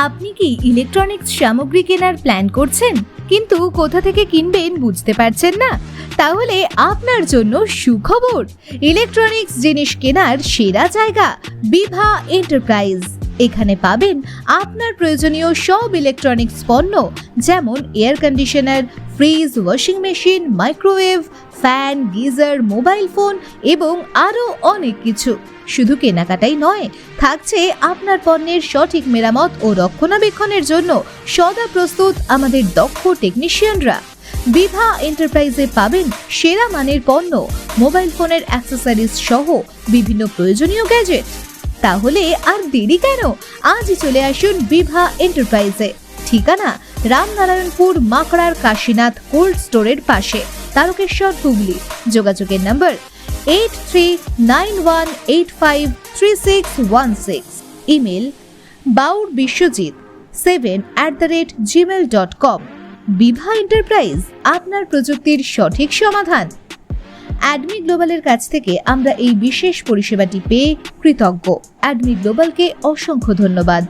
আপনি কি ইলেকট্রনিক্স সামগ্রী কেনার প্ল্যান করছেন কিন্তু কোথা থেকে কিনবেন বুঝতে পারছেন না? তাহলে আপনার জন্য সুখবর। ইলেকট্রনিক্স জিনিস কেনার সেরা জায়গা বিভা এন্টারপ্রাইজ। এখানে পাবেন আপনার প্রয়োজনীয় সব ইলেকট্রনিক্স পণ্য, যেমন air conditioner, fridge, washing machine, microwave, fan, geyser, mobile phone এবং আরও অনেক কিছু। শুধু কেনাকাটাই নয়, থাকছে আপনার পণ্যের সঠিক মেরামত ও রক্ষণাবেক্ষণের জন্য সদা প্রস্তুত আমাদের দক্ষ টেকনিশিয়ানরা। বিভা এন্টারপ্রাইজে পাবেন সেরা মানের পণ্য, মোবাইল ফোনের অ্যাক্সেসরিজ সহ বিভিন্ন প্রয়োজনীয় গ্যাজেট। তাহলে আর দেরি কেন? আজই চলে আসুন বিভা এন্টারপ্রাইজে। ঠিকানা রামনারায়ণপুর মাকড়ার কাশীনাথ কোল্ড স্টোরের পাশে, তারকেশ্বর, হুগলি। যোগাযোগের নম্বর 8391853616। Email baurbisyojit7@gmail.com। বিভা এন্টারপ্রাইজ, আপনার প্রযুক্তির সঠিক সমাধান। অ্যাডমি গ্লোবালের কাছ থেকে আমরা এই বিশেষ পরিষেবাটি পেয়ে কৃতজ্ঞ। অ্যাডমি গ্লোবালকে অসংখ্য ধন্যবাদ।